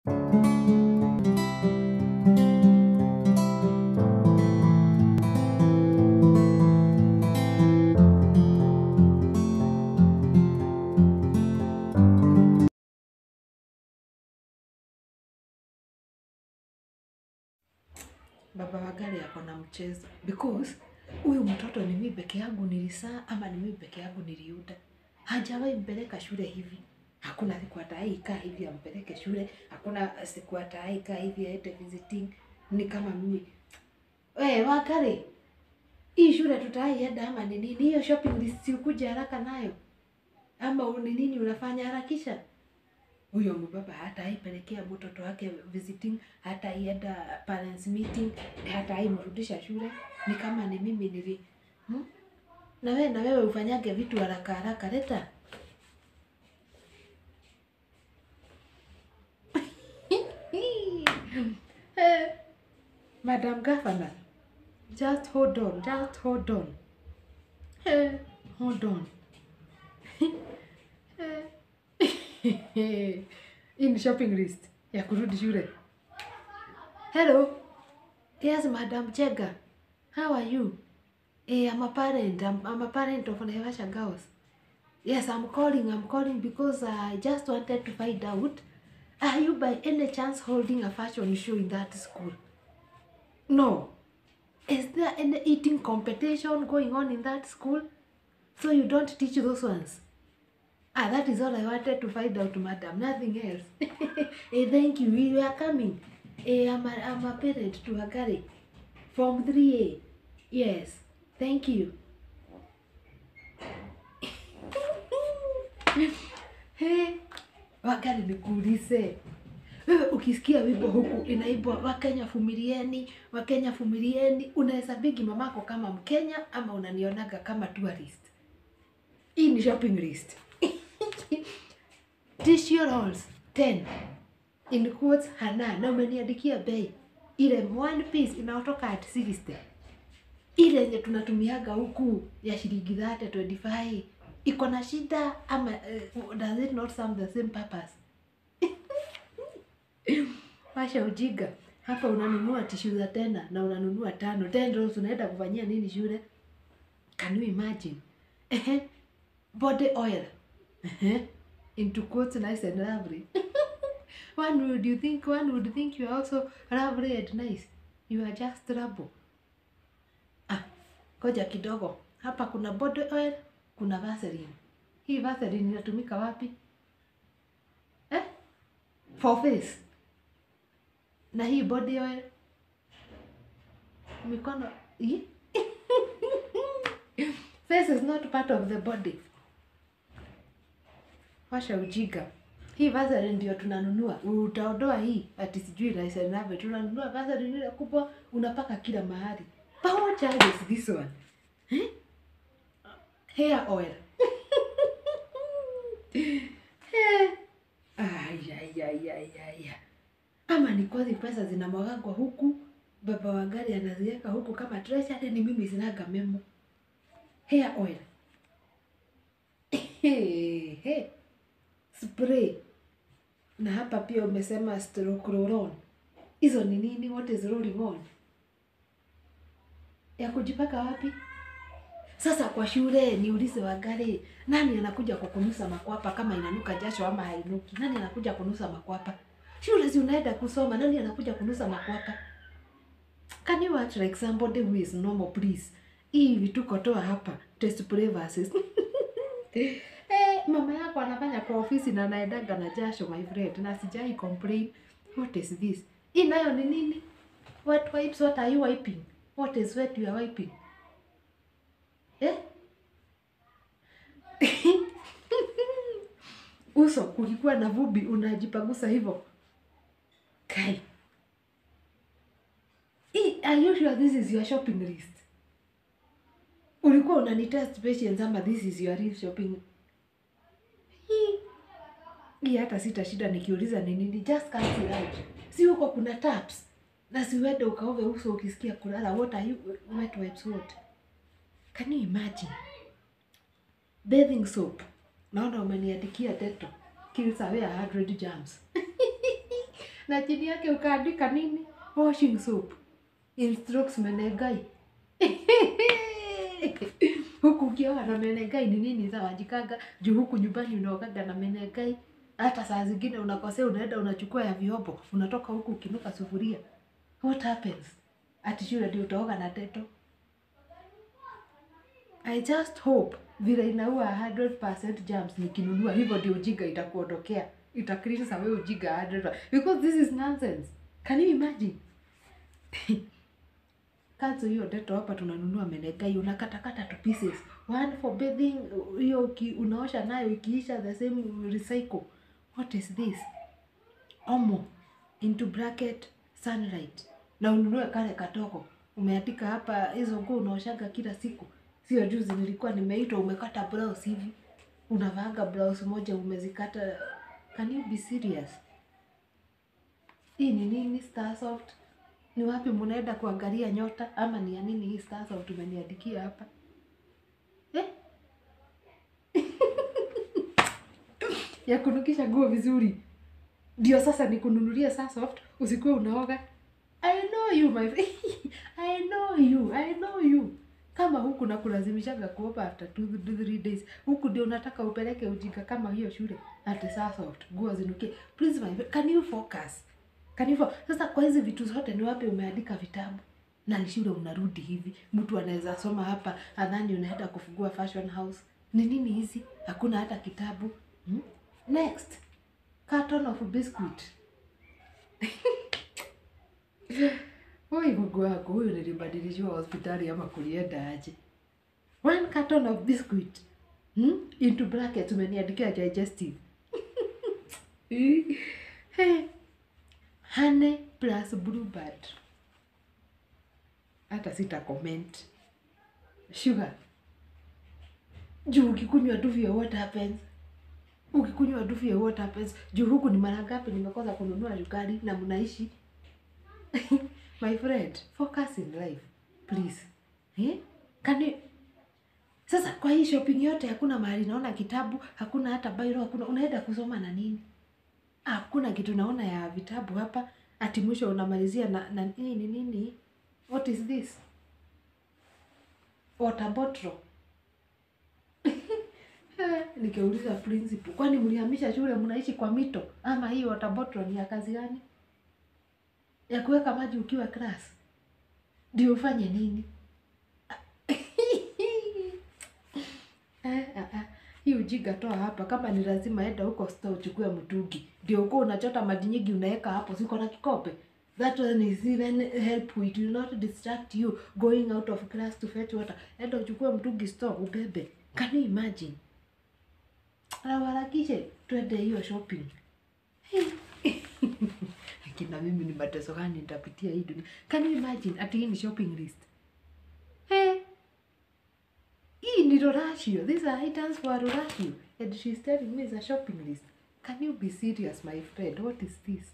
Baba Wangari ako na mchezo because huyu mtoto ni mimi peke yangu nilizaa ama ni mimi peke yangu niliuda. Hajawahi mpeleka shule hivi. Hakuna siku ataikaa hivi ampeleke shule. Hakuna siku ataikaa hivi aende visiting. Ni kama mimi. Wangari, hii shule tutaienda ama ni nini? Hiyo shopping list ukuje haraka nayo. Ama ni nini unafanya harakisha? Huyo mbaba hataipelekea mtoto wake visiting, hataienda parents meeting, hataimrudisha shule. Ni kama ni mimi nili. Na wewe ufanyage vitu haraka haraka leta. Madam Governor, just hold on, just hold on. Hold on. In shopping list ya kurudi shule. Hello. Yes, Madam Jega. How are you? I'm a parent. I'm a parent of Naivasha girls. Yes, I'm calling because I just wanted to find out, are you by any chance holding a fashion show in that school? No. Is there any eating competition going on in that school? So you don't teach those ones? That is all I wanted to find out, madam. Nothing else. Thank you. You are coming. I'm a parent to Wangari. Form 3A. Yes. Thank you. Hey, Wangari nikuulize. Wewe ukisikia wimbo huku inaibwa Wakenya vumilieni, Wakenya vumilieni, unahesabiki mamako kama Mkenya ama unanionaga kama tourist? Hii ni shopping list. Tissue rolls 10 in quotes Hana, na umeniandikia bei. Ile one piece inaotoka at 60. Ile yenye tunatumiaga huku ya shilingi 25 iko na shida ama does it not serve the same purpose? Washa ujiga. Hapa unanunua tissue za 10 na unanunua 5. 10 rolls unaenda kufanyia nini shule? Can you imagine? Body oil. Into quotes nice and lovely. One would think you are also lovely and nice. You are just trouble. Koja kidogo. Hapa kuna body oil, kuna Vaseline. Hii Vaseline inatumika wapi? For face. Na hii body oil mikono. Face is not part of the body. Washa ujiga. Hii Vaseline ndio tunanunua. Utaondoa hii ati sijui nice and lovely. Tunanunua Vaseline ile kubwa unapaka kila mahali. But what child is this one? Hair oil. Ama ni kwazi pesa zinamwagwa huku, Baba Wangari anaziweka huku kama treasure, ni mimi sinaga memo. Hair oil. Spray. Na hapa pia umesema stroke. Hizo ni nini? What is rolling on? Ya kujipaka wapi? Sasa kwa shule niulize Wangari, nani anakuja kukunusa makwapa kama inanuka jasho ama hainuki? Nani anakuja kunusa makwapa? Shule si unaenda kusoma, nani anakuja kunusa makwapa? Can you act like somebody who is normal, please? Hii vituko toa hapa. Test play versus. Mama yako anafanya kwa ofisi na anaendaga na jasho, my friend. Na sijai complain. What is this? Hii nayo ni nini? Wet wipes, what are you wiping? What is wet you are wiping? Uso kukikuwa na vumbi unajipagusa hivyo. Kai. Are you sure this is your shopping list? Ulikuwa unanitest patience ama this is your real shopping? Hii hata sita shida nikiuliza ni nini, just cancel out. Si huko kuna taps. Na si uende ukaoge uso ukisikia kulala. What are you wet wipes what? Can you imagine? Bathing soap. Naona umeniandikia Dettol. Kills away 100 germs. Na chini yake ukaandika nini? Washing soap. Instructs Menengai. Huku ukioga na Menengai ni nini za wajikanga? Juu huku nyumbani unaogaga na Menengai. Hata saa zingine unakosea, unaenda unachukua ya vyombo, unatoka huku ukinuka sufuria. What happens? Ati shule ndio utaoga na Dettol. I just hope vile inaua 100% germs nikinunua hivyo ndio ujinga itakuondokea. Itakrisha wewe ujinga 100%. Because this is nonsense. Can you imagine? Kanzo hiyo Dettol hapa tunanunua Menengai, unakatakata to pieces. One for bathing, hiyo unaosha nayo ikiisha the same recycle. What is this? Omo into bracket Sunlight. Na ununue kale katoko. Umeandika hapa hizo nguo unaoshaga kila siku. Sio juzi nilikuwa nimeitwa umekata blouse hivi. Unavaaga blouse moja umezikata. Can you be serious? Hii ni nini Starsoft? Ni wapi mnaenda kuangalia nyota ama ni ya nini hii Starsoft umeniandikia hapa? Ya kunukisha nguo vizuri. Ndio sasa nikununulia Starsoft usikuwe unaoga. I know you my friend. I know you. Kama huku na kulazimishaga kuoga after 2-3 days. Huku ndio unataka upeleke ujinga kama hiyo shule. Ati Starsoft nguo zinukie. Please my friend, can you focus? Sasa kwa hizi vitu zote ni wapi umeandika vitabu? Na ni shule unarudi hivi. Mtu anaweza soma hapa, adhani unaenda kufungua fashion house. Ni nini hizi? Hakuna hata kitabu. Next. Carton of biscuit. Oi Mungu wako, huyu nilibadilishwa hospitali ama kulienda aje? 1 carton of biscuit. Into bracket umeniandikia digestive. Hey. Honey plus bluebird. Hata sita comment. Sugar. Juu ukikunywa tu vya what happens? Ukikunywa tu vya what happens? Juu huku ni mara ngapi nimekosa kununua sukari na mnaishi? My friend, focus in life. Please. Can you... Sasa kwa hii shopping yote hakuna mahali naona kitabu, hakuna hata Bible, hakuna unaenda kusoma na nini? Hakuna kitu naona ya vitabu hapa, ati mwisho unamalizia na nini? What is this? Water bottle. Nikeuliza principal, kwani mlihamisha shule mnaishi kwa mito? Ama hii water bottle ni ya kazi gani? Ya kuweka maji ukiwa class. Ndio ufanye nini? Hii ujinga toa hapa. Kama ni lazima enda huko store uchukue mtungi. Ndio uko unachota maji nyingi unaweka hapo, siko na kikombe. That one is even helpful. It will not distract you going out of class to fetch water. Enda uchukue mtungi store ubebe. Can you imagine? Harakishe twende hiyo shopping. Lakini mimi ni mateso gani nitapitia hii dunia? Can you imagine ati hii ni shopping list? Hii ni Rorashio. These are items for Rorashio. And she's telling me it's a shopping list. Can you be serious, my friend? What is this?